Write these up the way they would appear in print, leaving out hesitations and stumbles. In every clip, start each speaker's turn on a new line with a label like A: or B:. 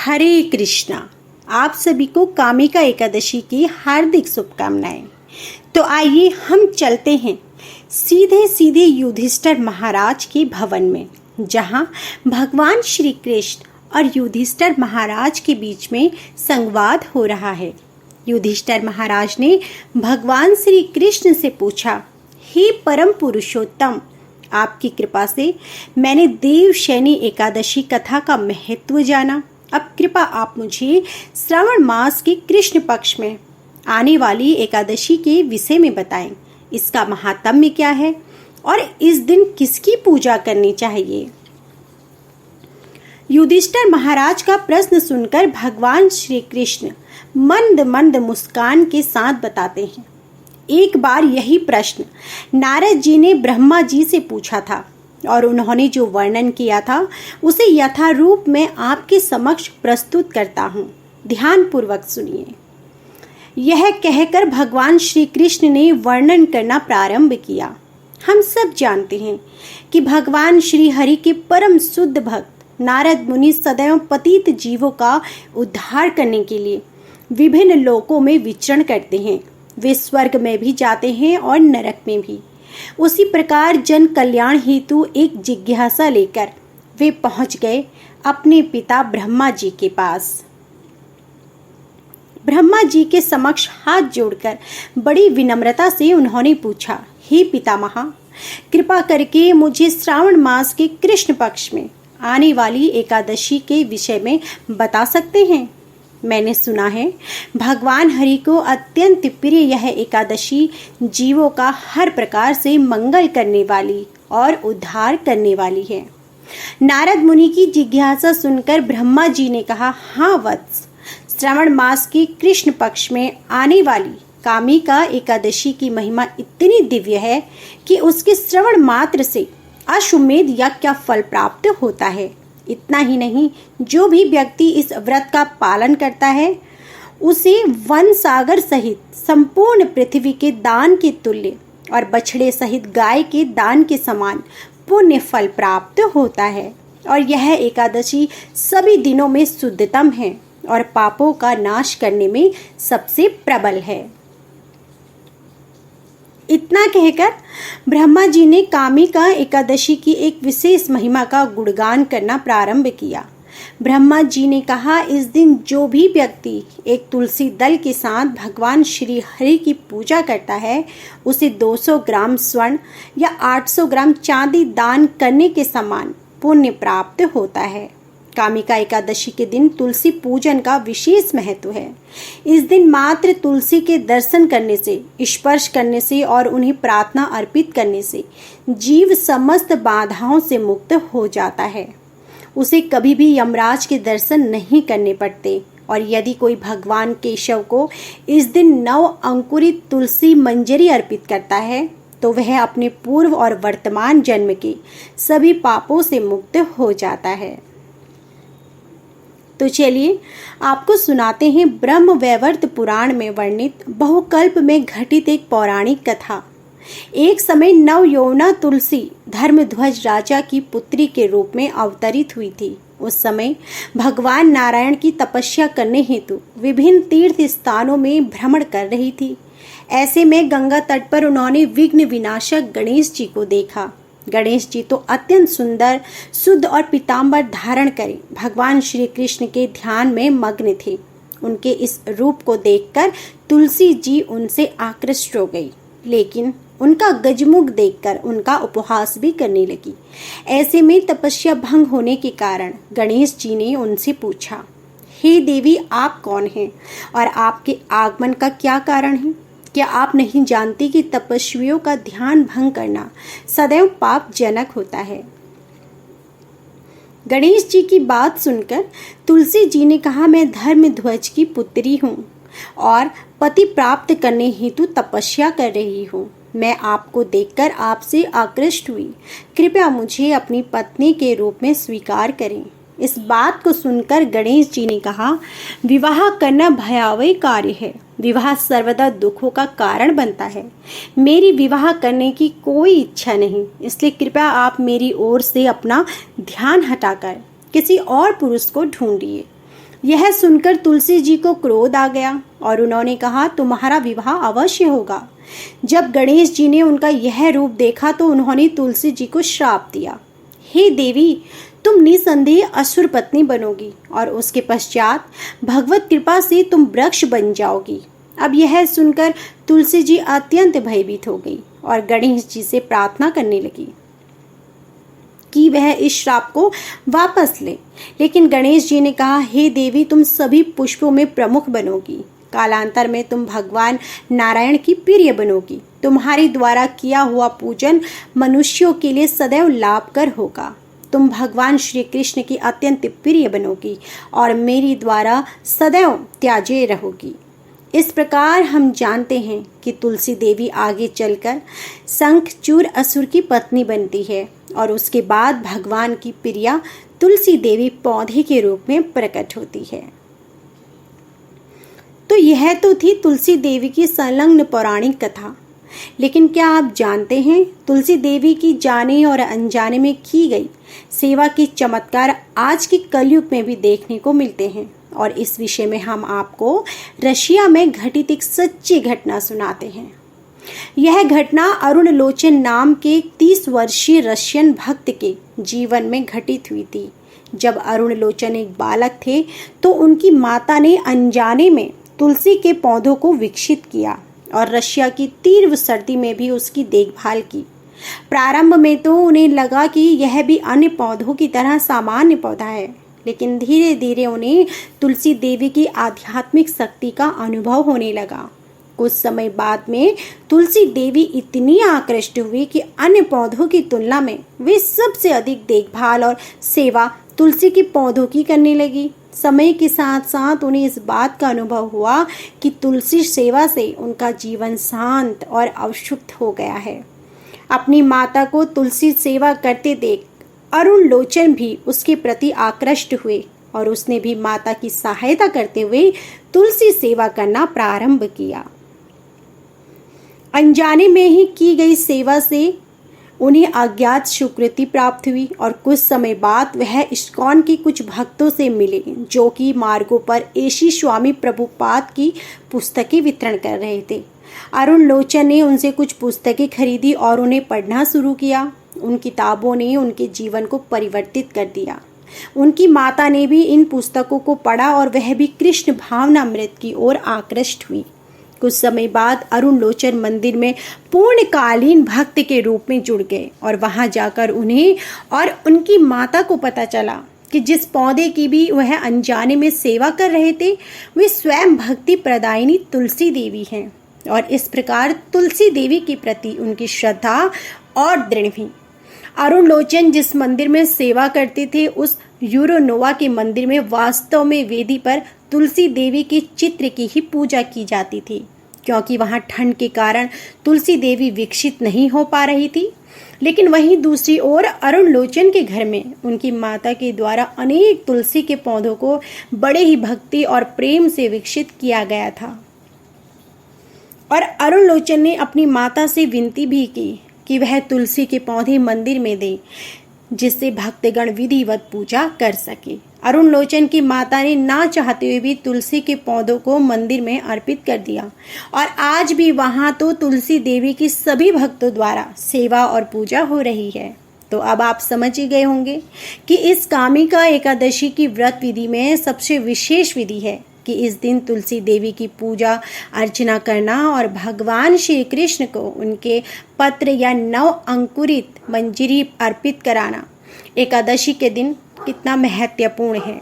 A: हरे कृष्णा। आप सभी को कामिका एकादशी की हार्दिक शुभकामनाएं। तो आइए हम चलते हैं सीधे सीधे युधिष्ठिर महाराज के भवन में, जहां भगवान श्री कृष्ण और युधिष्ठिर महाराज के बीच में संवाद हो रहा है। युधिष्ठिर महाराज ने भगवान श्री कृष्ण से पूछा, हे परम पुरुषोत्तम, आपकी कृपा से मैंने देवशयनी एकादशी कथा का महत्व जाना। अब कृपा आप मुझे श्रावण मास के कृष्ण पक्ष में आने वाली एकादशी के विषय में बताएं। इसका महात्म्य क्या है और इस दिन किसकी पूजा करनी चाहिए। युधिष्ठिर महाराज का प्रश्न सुनकर भगवान श्री कृष्ण मंद मंद मुस्कान के साथ बताते हैं, एक बार यही प्रश्न नारद जी ने ब्रह्मा जी से पूछा था और उन्होंने जो वर्णन किया था उसे यथारूप मैं आपके समक्ष प्रस्तुत करता हूँ। ध्यान पूर्वक सुनिए। यह कहकर भगवान श्री कृष्ण ने वर्णन करना प्रारंभ किया। हम सब जानते हैं कि भगवान श्री हरि के परम शुद्ध भक्त नारद मुनि सदैव पतित जीवों का उद्धार करने के लिए विभिन्न लोकों में विचरण करते हैं। वे स्वर्ग में भी जाते हैं और नरक में भी। उसी प्रकार जन कल्याण हेतु एक जिज्ञासा लेकर वे पहुंच गए अपने पिता ब्रह्मा जी के पास। ब्रह्मा जी के समक्ष हाथ जोड़कर बड़ी विनम्रता से उन्होंने पूछा, हे पितामह, कृपा करके मुझे श्रावण मास के कृष्ण पक्ष में आने वाली एकादशी के विषय में बता सकते हैं। मैंने सुना है भगवान हरि को अत्यंत प्रिय यह एकादशी जीवों का हर प्रकार से मंगल करने वाली और उद्धार करने वाली है। नारद मुनि की जिज्ञासा सुनकर ब्रह्मा जी ने कहा, हाँ वत्स, श्रावण मास के कृष्ण पक्ष में आने वाली कामिका एकादशी की महिमा इतनी दिव्य है कि उसके श्रवण मात्र से अश्वमेध यज्ञ का फल प्राप्त होता है। इतना ही नहीं, जो भी व्यक्ति इस व्रत का पालन करता है उसे वन सागर सहित संपूर्ण पृथ्वी के दान के तुल्य और बछड़े सहित गाय के दान के समान पुण्य फल प्राप्त होता है। और यह एकादशी सभी दिनों में शुद्धतम है और पापों का नाश करने में सबसे प्रबल है। इतना कहकर ब्रह्मा जी ने कामिका एकादशी की एक विशेष महिमा का गुणगान करना प्रारंभ किया। ब्रह्मा जी ने कहा, इस दिन जो भी व्यक्ति एक तुलसी दल के साथ भगवान श्री हरि की पूजा करता है उसे 200 ग्राम स्वर्ण या 800 ग्राम चांदी दान करने के समान पुण्य प्राप्त होता है। कामिका एकादशी के दिन तुलसी पूजन का विशेष महत्व है। इस दिन मात्र तुलसी के दर्शन करने से, स्पर्श करने से और उन्हें प्रार्थना अर्पित करने से जीव समस्त बाधाओं से मुक्त हो जाता है। उसे कभी भी यमराज के दर्शन नहीं करने पड़ते। और यदि कोई भगवान केशव को इस दिन 9 अंकुरित तुलसी मंजरी अर्पित करता है तो वह अपने पूर्व और वर्तमान जन्म के सभी पापों से मुक्त हो जाता है। तो चलिए आपको सुनाते हैं ब्रह्म वैवर्त पुराण में वर्णित बहुकल्प में घटित एक पौराणिक कथा। एक समय नव यौवना तुलसी धर्मध्वज राजा की पुत्री के रूप में अवतरित हुई थी। उस समय भगवान नारायण की तपस्या करने हेतु विभिन्न तीर्थ स्थानों में भ्रमण कर रही थी। ऐसे में गंगा तट पर उन्होंने विघ्न विनाशक गणेश जी को देखा। गणेश जी तो अत्यंत सुंदर, शुद्ध और पीताम्बर धारण करे भगवान श्री कृष्ण के ध्यान में मग्न थे। उनके इस रूप को देखकर तुलसी जी उनसे आकृष्ट हो गई, लेकिन उनका गजमुख देखकर उनका उपहास भी करने लगी। ऐसे में तपस्या भंग होने के कारण गणेश जी ने उनसे पूछा, हे देवी, आप कौन हैं और आपके आगमन का क्या कारण है? क्या आप नहीं जानती कि तपस्वियों का ध्यान भंग करना सदैव पापजनक होता है? गणेश जी की बात सुनकर तुलसी जी ने कहा, मैं धर्मध्वज की पुत्री हूँ और पति प्राप्त करने हेतु तपस्या कर रही हूँ। मैं आपको देखकर आपसे आकृष्ट हुई। कृपया मुझे अपनी पत्नी के रूप में स्वीकार करें। इस बात को सुनकर गणेश जी ने कहा, विवाह करना भयावह कार्य है। विवाह सर्वदा दुखों का कारण बनता है। मेरी विवाह करने की कोई इच्छा नहीं, इसलिए कृपया आप मेरी ओर से अपना ध्यान हटाकर किसी और पुरुष को ढूंढिए। यह सुनकर तुलसी जी को क्रोध आ गया और उन्होंने कहा, तुम्हारा विवाह अवश्य होगा। जब गणेश जी ने उनका यह रूप देखा तो उन्होंने तुलसी जी को श्राप दिया, हे देवी, तुम निसंदेह असुर पत्नी बनोगी और उसके पश्चात भगवत कृपा से तुम वृक्ष बन जाओगी। अब यह सुनकर तुलसी जी अत्यंत भयभीत हो गई और गणेश जी से प्रार्थना करने लगी कि वह इस श्राप को वापस ले। लेकिन गणेश जी ने कहा, हे देवी, तुम सभी पुष्पों में प्रमुख बनोगी। कालांतर में तुम भगवान नारायण की प्रिय बनोगी। तुम्हारे द्वारा किया हुआ पूजन मनुष्यों के लिए सदैव लाभकर होगा। तुम भगवान श्री कृष्ण की अत्यंत प्रिय बनोगी और मेरी द्वारा सदैव त्याज्य रहोगी। इस प्रकार हम जानते हैं कि तुलसी देवी आगे चलकर शंखचूर असुर की पत्नी बनती है और उसके बाद भगवान की प्रिया तुलसी देवी पौधे के रूप में प्रकट होती है। तो यह तो थी तुलसी देवी की संलग्न पौराणिक कथा। लेकिन क्या आप जानते हैं, तुलसी देवी की जाने और अनजाने में की गई सेवा के चमत्कार आज के कलयुग में भी देखने को मिलते हैं। और इस विषय में हम आपको रशिया में घटित एक सच्ची घटना सुनाते हैं। यह घटना अरुण लोचन नाम के 30 वर्षीय रशियन भक्त के जीवन में घटित हुई थी। जब अरुण लोचन एक बालक थे तो उनकी माता ने अनजाने में तुलसी के पौधों को विकसित किया और रशिया की तीव्र सर्दी में भी उसकी देखभाल की। प्रारंभ में तो उन्हें लगा कि यह भी अन्य पौधों की तरह सामान्य पौधा है, लेकिन धीरे धीरे उन्हें तुलसी देवी की आध्यात्मिक शक्ति का अनुभव होने लगा। कुछ समय बाद में तुलसी देवी इतनी आकृष्ट हुई कि अन्य पौधों की तुलना में वे सबसे अधिक देखभाल और सेवा तुलसी के पौधों की करने लगी। समय के साथ साथ उन्हें इस बात का अनुभव हुआ कि तुलसी सेवा से उनका जीवन शांत और अवशुद्ध हो गया है। अपनी माता को तुलसी सेवा करते देख अरुण लोचन भी उसके प्रति आकृष्ट हुए और उसने भी माता की सहायता करते हुए तुलसी सेवा करना प्रारंभ किया। अनजाने में ही की गई सेवा से उन्हें अज्ञात स्वीकृति प्राप्त हुई और कुछ समय बाद वह इस्कॉन के कुछ भक्तों से मिले जो कि मार्गों पर एशी स्वामी प्रभुपाद की पुस्तकें वितरण कर रहे थे। अरुण लोचन ने उनसे कुछ पुस्तकें खरीदी और उन्हें पढ़ना शुरू किया। उन किताबों ने उनके जीवन को परिवर्तित कर दिया। उनकी माता ने भी इन पुस्तकों को पढ़ा और वह भी कृष्ण भावनामृत की ओर आकृष्ट हुई। कुछ समय बाद अरुण लोचन मंदिर में पूर्णकालीन भक्त के रूप में जुड़ गए और वहां जाकर उन्हें और उनकी माता को पता चला कि जिस पौधे की भी वह अनजाने में सेवा कर रहे थे वे स्वयं भक्ति प्रदायिनी तुलसी देवी हैं। और इस प्रकार तुलसी देवी के प्रति उनकी श्रद्धा और दृढ़ हुई। अरुण लोचन जिस मंदिर में सेवा करते थे उस यूरोनोवा के मंदिर में वास्तव में वेदी पर तुलसी देवी के चित्र की ही पूजा की जाती थी, क्योंकि वहां ठंड के कारण तुलसी देवी विकसित नहीं हो पा रही थी। लेकिन वहीं दूसरी ओर अरुण लोचन के घर में उनकी माता के द्वारा अनेक तुलसी के पौधों को बड़े ही भक्ति और प्रेम से विकसित किया गया था। और अरुण लोचन ने अपनी माता से विनती भी की कि वह तुलसी के पौधे मंदिर में दे जिससे भक्तगण विधिवत पूजा कर सके। अरुण लोचन की माता ने ना चाहते हुए भी तुलसी के पौधों को मंदिर में अर्पित कर दिया और आज भी वहां तो तुलसी देवी की सभी भक्तों द्वारा सेवा और पूजा हो रही है। तो अब आप समझ ही गए होंगे कि इस कामिका एकादशी की व्रत विधि में सबसे विशेष विधि है कि इस दिन तुलसी देवी की पूजा अर्चना करना और भगवान श्री कृष्ण को उनके पत्र या नव अंकुरित मंजरी अर्पित कराना एकादशी के दिन कितना महत्वपूर्ण है।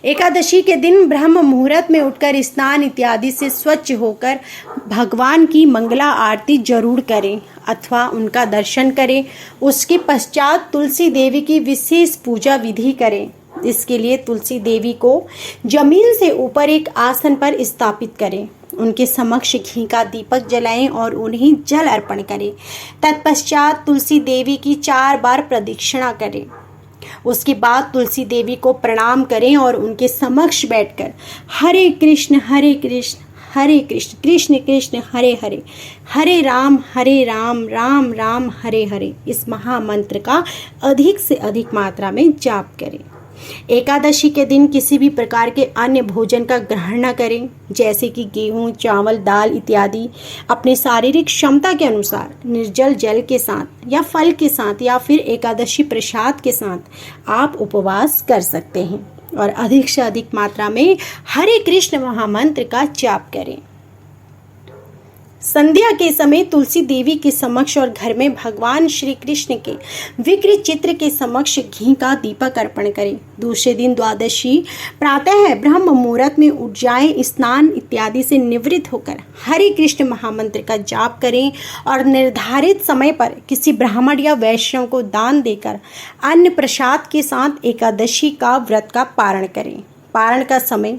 A: एकादशी के दिन ब्रह्म मुहूर्त में उठकर स्नान इत्यादि से स्वच्छ होकर भगवान की मंगला आरती जरूर करें अथवा उनका दर्शन करें। उसके पश्चात तुलसी देवी की विशेष पूजा विधि करें। इसके लिए तुलसी देवी को जमीन से ऊपर एक आसन पर स्थापित करें, उनके समक्ष घी का दीपक जलाएं और उन्हें जल अर्पण करें। तत्पश्चात तुलसी देवी की 4 बार प्रदक्षिणा करें। उसके बाद तुलसी देवी को प्रणाम करें और उनके समक्ष बैठकर हरे कृष्ण हरे कृष्ण कृष्ण कृष्ण हरे हरे, हरे राम राम राम हरे हरे इस महामंत्र का अधिक से अधिक मात्रा में जाप करें। एकादशी के दिन किसी भी प्रकार के अन्य भोजन का ग्रहण न करें, जैसे कि गेहूं, चावल, दाल इत्यादि। अपने शारीरिक क्षमता के अनुसार निर्जल जल के साथ या फल के साथ या फिर एकादशी प्रसाद के साथ आप उपवास कर सकते हैं और अधिक से अधिक मात्रा में हरे कृष्ण महामंत्र का जाप करें। संध्या के समय तुलसी देवी के समक्ष और घर में भगवान श्री कृष्ण के विग्रह चित्र के समक्ष घी का दीपक अर्पण करें। दूसरे दिन द्वादशी प्रातः ब्रह्म मुहूर्त में उठ जाएं, स्नान इत्यादि से निवृत्त होकर हरे कृष्ण महामंत्र का जाप करें और निर्धारित समय पर किसी ब्राह्मण या वैष्णव को दान देकर अन्न प्रसाद के साथ एकादशी का व्रत का पारण करें। पारण का समय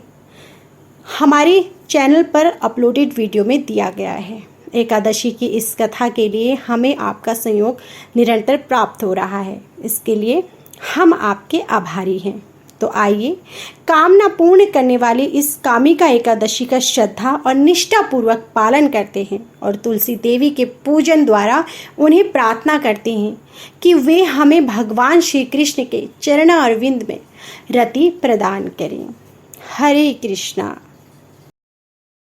A: हमारे चैनल पर अपलोडेड वीडियो में दिया गया है। एकादशी की इस कथा के लिए हमें आपका सहयोग निरंतर प्राप्त हो रहा है, इसके लिए हम आपके आभारी हैं। तो आइए कामना पूर्ण करने वाले इस कामिका एकादशी का श्रद्धा और निष्ठा पूर्वक पालन करते हैं और तुलसी देवी के पूजन द्वारा उन्हें प्रार्थना करते हैं कि वे हमें भगवान श्री कृष्ण के चरण अरविंद में रति प्रदान करें। हरे कृष्णा।